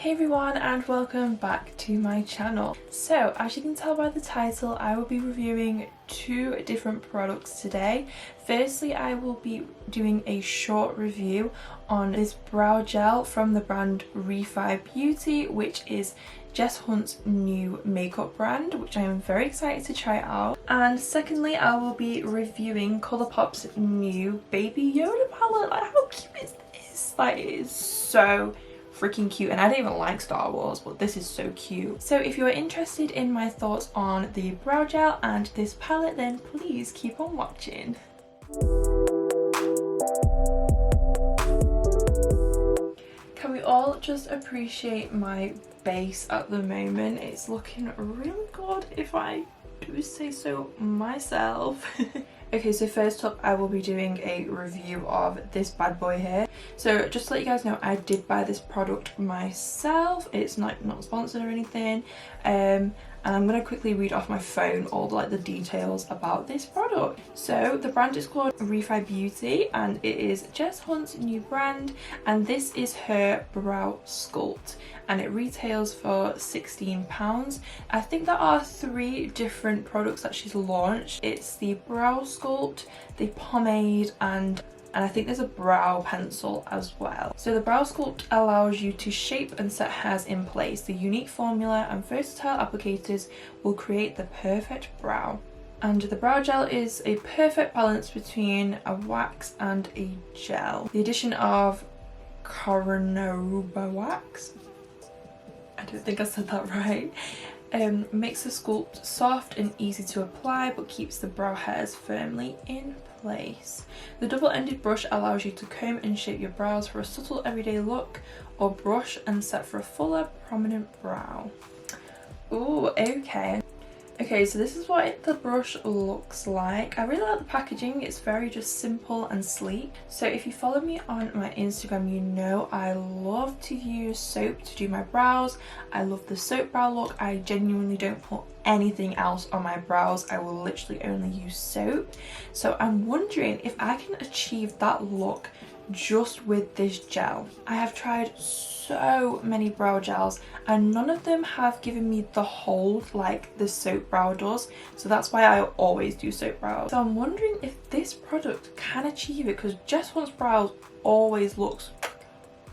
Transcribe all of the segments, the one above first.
Hey everyone, and welcome back to my channel. So as you can tell by the title, I will be reviewing two different products today. Firstly, I will be doing a short review on this brow gel from the brand Refy Beauty, which is Jess Hunt's new makeup brand, which I am very excited to try out. And secondly, I will be reviewing Colourpop's new Baby Yoda palette. Like, how cute is this? Like, it is so freaking cute, and I don't even like Star Wars, but this is so cute. So if you are interested in my thoughts on the brow gel and this palette, then please keep on watching. Can we all just appreciate my base at the moment? It's looking really good, if I do say so myself. Okay, so first up I will be doing a review of this bad boy here. So just to let you guys know, I did buy this product myself. It's not sponsored or anything. And I'm going to quickly read off my phone all the details about this product. So the brand is called Refy Beauty and it is Jess Hunt's new brand, and this is her brow sculpt and it retails for £16. I think there are three different products that she's launched. It's the brow sculpt, the pomade, and I think there's a brow pencil as well. So the brow sculpt allows you to shape and set hairs in place. The unique formula and versatile applicators will create the perfect brow. And the brow gel is a perfect balance between a wax and a gel. The addition of Colourpop wax, I don't think I said that right, makes the sculpt soft and easy to apply, but keeps the brow hairs firmly in place. The double-ended brush allows you to comb and shape your brows for a subtle everyday look, or brush and set for a fuller, prominent brow. Oh, okay. Okay, so this is what the brush looks like. I really like the packaging. It's very just simple and sleek. So if you follow me on my Instagram, you know I love to use soap to do my brows. I love the soap brow look. I genuinely don't put anything else on my brows. I will literally only use soap. So I'm wondering if I can achieve that look just with this gel. I have tried so many brow gels and none of them have given me the hold like the soap brow does, so that's why I always do soap brows. So I'm wondering if this product can achieve it, because Jess Hunt's brows always looks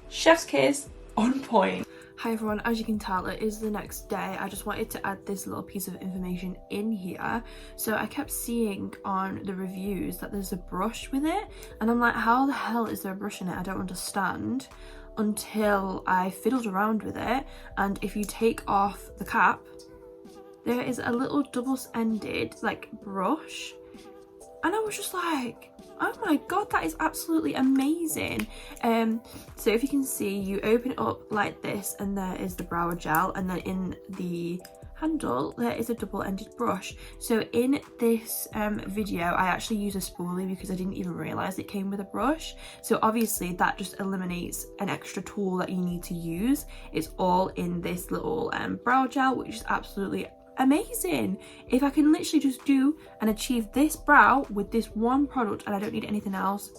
chef's kiss on point. Hi everyone, as you can tell it is the next day. I just wanted to add this little piece of information in here. So I kept seeing on the reviews that there's a brush with it, and I'm like, how the hell is there a brush in it? I don't understand, until I fiddled around with it. And if you take off the cap, there is a little double-ended brush, and I was just like, oh my god, that is absolutely amazing. So if you can see, you open it up like this and there is the brow gel, and then in the handle there is a double-ended brush. So in this video I actually use a spoolie because I didn't even realize it came with a brush. So obviously that just eliminates an extra tool that you need to use. It's all in this little brow gel, which is absolutely amazing. If I can literally just do and achieve this brow with this one product and I don't need anything else,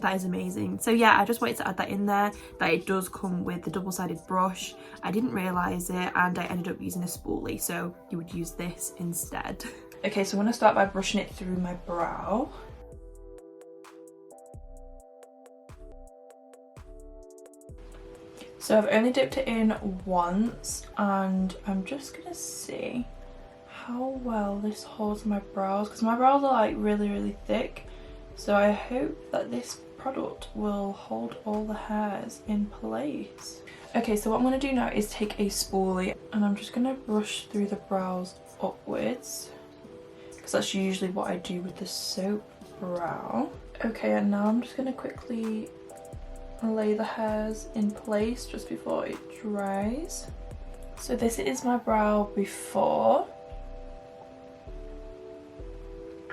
that is amazing. So yeah, I just wanted to add that in there, that it does come with the double-sided brush. I didn't realise it and I ended up using a spoolie, so you would use this instead. Okay, so I'm going to start by brushing it through my brow. So I've only dipped it in once and I'm just going to see how well this holds my brows, because my brows are really thick. So I hope that this product will hold all the hairs in place. Okay, so what I'm going to do now is take a spoolie and I'm just going to brush through the brows upwards, because that's usually what I do with the soap brow. Okay, and now I'm just going to quickly lay the hairs in place just before it dries. So this is my brow before,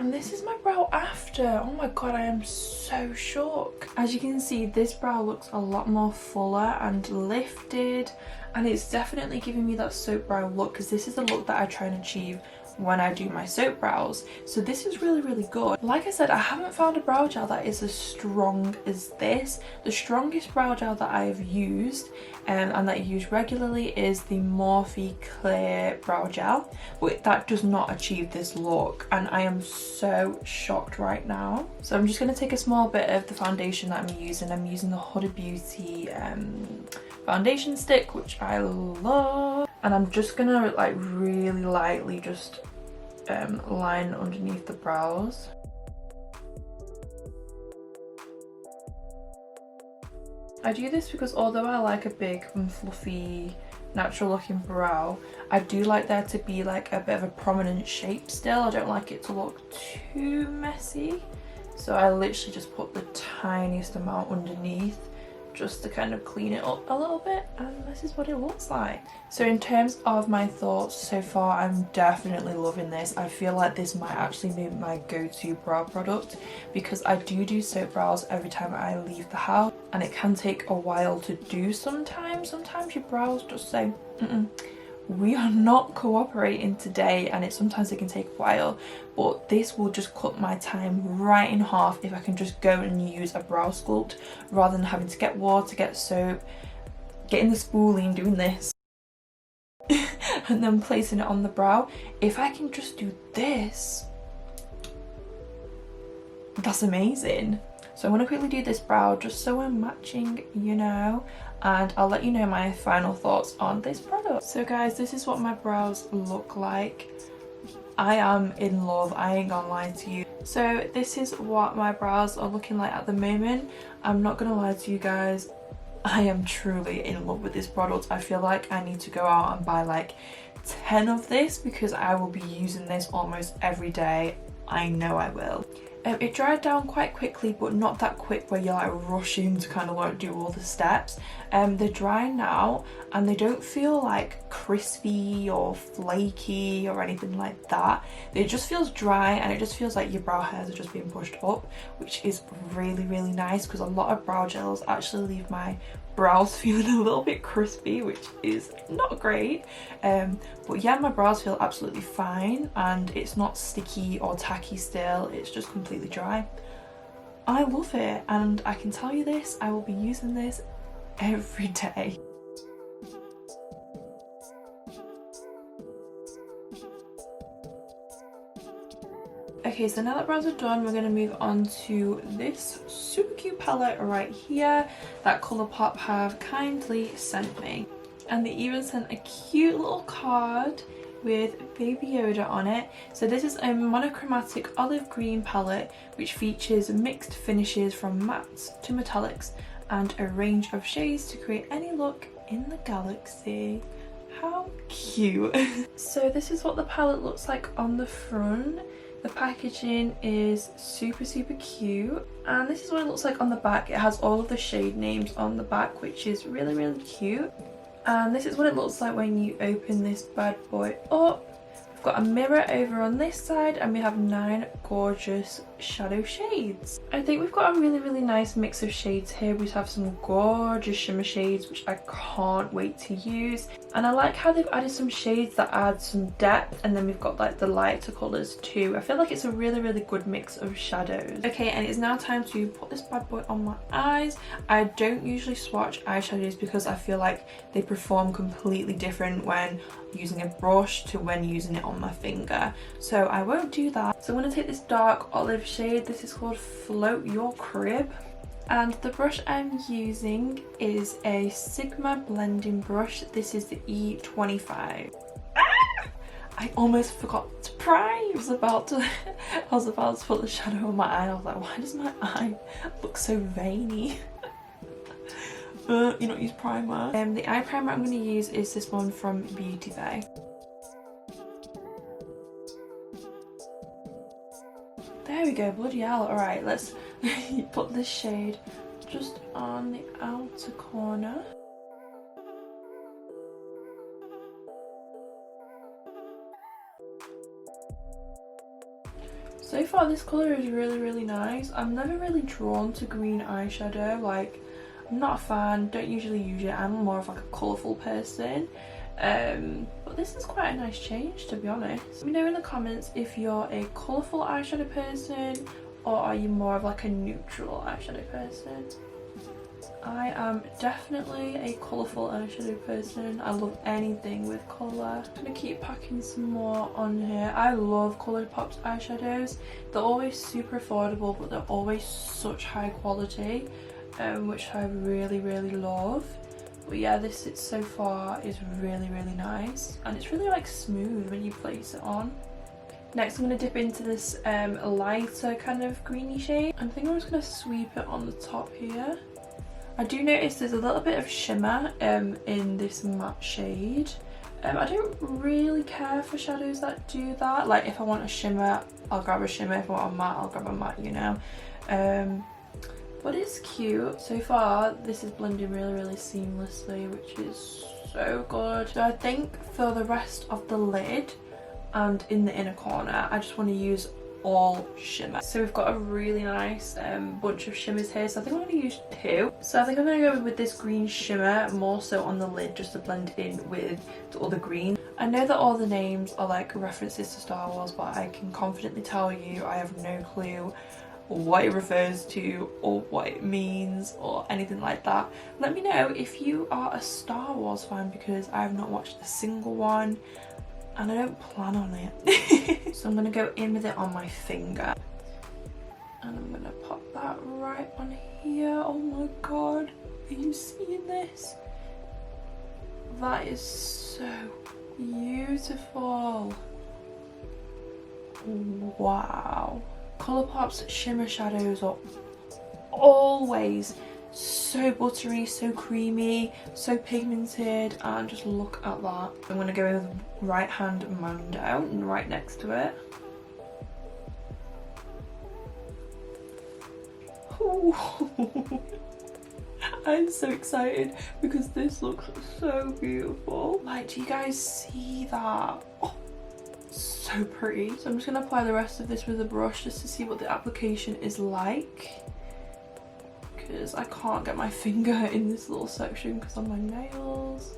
and this is my brow after. Oh my god, I am so shocked. As you can see, this brow looks a lot more fuller and lifted, and it's definitely giving me that soap brow look, because this is the look that I try and achieve when I do my soap brows. So this is really, really good. Like I said, I haven't found a brow gel that is as strong as this. The strongest brow gel that I have used and that I use regularly is the Morphe Clear Brow Gel, but that does not achieve this look, and I am so shocked right now. So I'm just going to take a small bit of the foundation that I'm using. I'm using the Refy Beauty foundation stick, which I love, and I'm just gonna like really lightly just line underneath the brows. I do this because although I like a big and fluffy natural looking brow, I do like there to be like a bit of a prominent shape still. I don't like it to look too messy, so I literally just put the tiniest amount underneath just to kind of clean it up a little bit, and this is what it looks like. So in terms of my thoughts so far, I'm definitely loving this. I feel like this might actually be my go-to brow product because I do soap brows every time I leave the house, and it can take a while to do sometimes. Sometimes your brows just say, we are not cooperating today, and sometimes it can take a while, but this will just cut my time right in half if I can just go and use a brow sculpt rather than having to get water, get soap, getting the spoolie and doing this and then placing it on the brow. If I can just do this, that's amazing. So I'm going to quickly do this brow just so we're matching, you know, and I'll let you know my final thoughts on this product. So guys, this is what my brows look like. I am in love, I ain't gonna lie to you. So this is what my brows are looking like at the moment. I'm not gonna lie to you guys, I am truly in love with this product. I feel like I need to go out and buy like 10 of this because I will be using this almost every day. I know I will. It dried down quite quickly, but not that quick where you're like rushing to kind of like do all the steps. They're dry now and they don't feel like crispy or flaky or anything like that. It just feels dry, and it just feels like your brow hairs are just being pushed up, which is really, really nice because a lot of brow gels actually leave my brows feeling a little bit crispy, which is not great. But yeah, my brows feel absolutely fine, and it's not sticky or tacky still, it's just completely dry. I love it, and I can tell you this, I will be using this every day. Okay, so now that brows are done, we're going to move on to this super cute palette right here that Colourpop have kindly sent me. And they even sent a cute little card with Baby Yoda on it. So this is a monochromatic olive green palette which features mixed finishes from mattes to metallics and a range of shades to create any look in the galaxy. How cute. So this is what the palette looks like on the front. The packaging is super cute, and this is what it looks like on the back. It has all of the shade names on the back, which is really cute. And this is what it looks like when you open this bad boy up. We've got a mirror over on this side, and we have 9 gorgeous shadow shades. I think we've got a really nice mix of shades here. We have some gorgeous shimmer shades which I can't wait to use, and I like how they've added some shades that add some depth, and then we've got like the lighter colours too. I feel like it's a really good mix of shadows. Okay, and it's now time to put this bad boy on my eyes. I don't usually swatch eyeshadows because I feel like they perform completely different when using a brush to when using it on my finger, so I won't do that. So I'm going to take this dark olive shade. This is called Float Your Crib, and the brush I'm using is a Sigma blending brush. This is the E25. I almost forgot to prime. I was about to put the shadow on my eye. I was like, why does my eye look so veiny? You not use primer. The eye primer I'm going to use is this one from Beauty Bay. There we go, bloody hell. Alright, let's put this shade just on the outer corner. So far this colour is really nice. I'm never really drawn to green eyeshadow, like I'm not a fan, don't usually use it. I'm more of like a colourful person. But this is quite a nice change, to be honest. Let me know in the comments if you're a colourful eyeshadow person or are you more of like a neutral eyeshadow person. I am definitely a colourful eyeshadow person. I love anything with colour. I'm gonna keep packing some more on here. I love Colourpop's eyeshadows. They're always super affordable, but they're always such high quality, which I really, really love. But yeah, this so far is really, really nice, and it's really like smooth when you place it on. Next I'm going to dip into this lighter kind of greeny shade. I think I'm just going to sweep it on the top here. I do notice there's a little bit of shimmer in this matte shade. I don't really care for shadows that do that. Like if I want a shimmer, I'll grab a shimmer. If I want a matte, I'll grab a matte, you know. But it's cute. So far this is blending really, really seamlessly, which is so good. So I think for the rest of the lid and in the inner corner, I just want to use all shimmer. So we've got a really nice bunch of shimmers here, so I think I'm going to use 2. So I think I'm going to go with this green shimmer more so on the lid, just to blend it in with the other green. I know that all the names are like references to Star Wars, but I can confidently tell you I have no clue what it refers to or what it means or anything like that. Let me know if you are a Star Wars fan, because I have not watched a single one and I don't plan on it. So I'm going to go in with it on my finger and I'm going to pop that right on here. Oh my god, are you seeing this? That is so beautiful. Wow. Colourpop's shimmer shadows are always so buttery, so creamy, so pigmented, and just look at that. I'm going to go with right hand Mando right next to it. Ooh. I'm so excited because this looks so beautiful. Like, do you guys see that? Oh, so pretty. So I'm just going to apply the rest of this with a brush just to see what the application is like, because I can't get my finger in this little section because of my nails.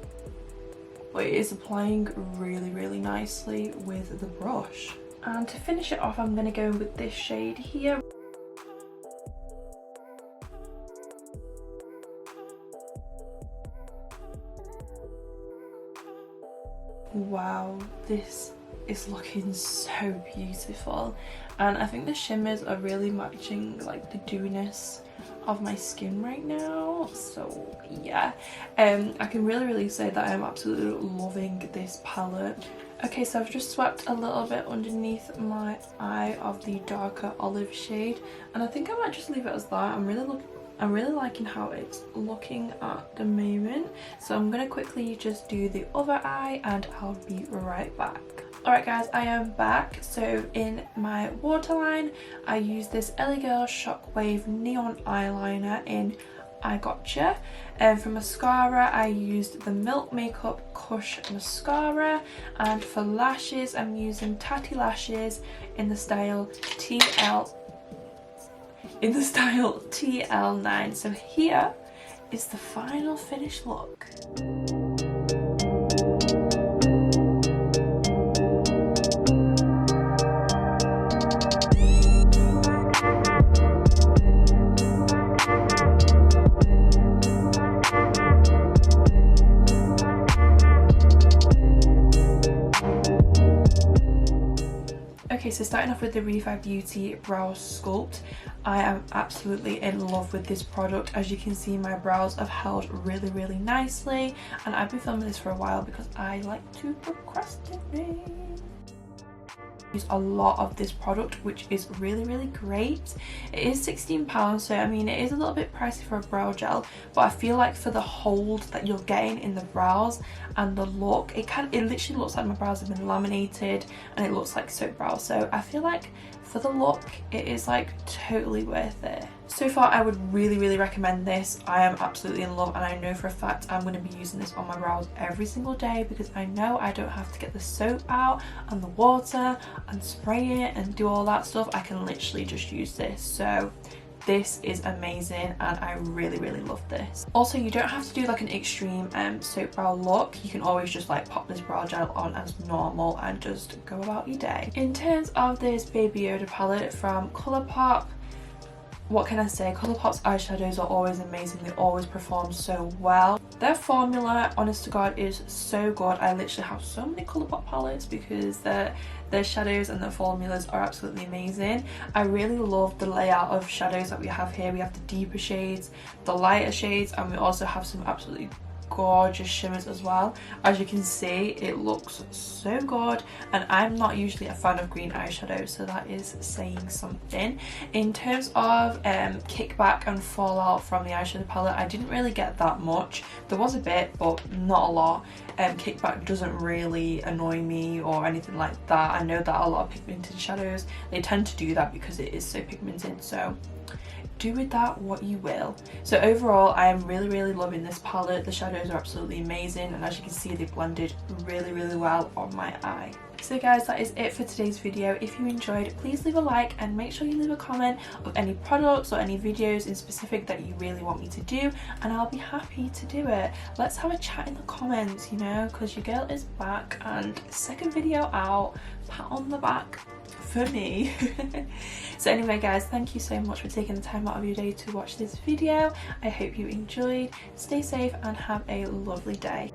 But it is applying really, really nicely with the brush. And to finish it off, I'm going to go with this shade here. Wow, this is looking so beautiful, and I think the shimmers are really matching like the dewiness of my skin right now. So yeah, I can really say that I'm absolutely loving this palette. Okay, so I've just swept a little bit underneath my eye of the darker olive shade, and I think I might just leave it as that. I'm really liking how it's looking at the moment. So I'm going to quickly just do the other eye and I'll be right back. Alright guys, I am back. So in my waterline, I used this LA Girl Shockwave Neon Eyeliner in I Gotcha. And for mascara, I used the Milk Makeup Kush Mascara. And for lashes, I'm using Tatty Lashes in the style TL9. So here is the final finished look. Okay, so starting off with the Refy Beauty Brow Sculpt, I am absolutely in love with this product. As you can see, my brows have held really nicely, and I've been filming this for a while because I like to procrastinate. I use a lot of this product, which is really great. It is £16, so I mean it is a little bit pricey for a brow gel, but I feel like for the hold that you're getting in the brows and the look, it literally looks like my brows have been laminated and it looks like soap brows. So I feel like for the look, it is like totally worth it. So far, I would really recommend this. I am absolutely in love, and I know for a fact I'm going to be using this on my brows every single day because I know I don't have to get the soap out and the water and spray it and do all that stuff. I can literally just use this. So this is amazing and I really love this. Also, you don't have to do like an extreme soap brow look. You can always just like pop this brow gel on as normal and just go about your day. In terms of this Baby Yoda palette from Colourpop, what can I say? Colourpop's eyeshadows are always amazing. They always perform so well. Their formula, honest to God, is so good. I literally have so many Colourpop palettes because their shadows and their formulas are absolutely amazing. I really love the layout of shadows that we have here. We have the deeper shades, the lighter shades, and we also have some absolutely gorgeous shimmers as well. As you can see, it looks so good, and I'm not usually a fan of green eyeshadow, so that is saying something. In terms of kickback and fallout from the eyeshadow palette, I didn't really get that much. There was a bit, but not a lot. Kickback doesn't really annoy me or anything like that. I know that a lot of pigmented shadows, they tend to do that because it is so pigmented, so do with that what you will. So overall, I am really loving this palette. The shadows are absolutely amazing, and as you can see, they blended really well on my eye. So guys, that is it for today's video. If you enjoyed, please leave a like and make sure you leave a comment of any products or any videos in specific that you really want me to do, and I'll be happy to do it. Let's have a chat in the comments, you know, because your girl is back and second video out. Pat on the back for me. So anyway guys, thank you so much for taking the time out of your day to watch this video. I hope you enjoyed. Stay safe and have a lovely day.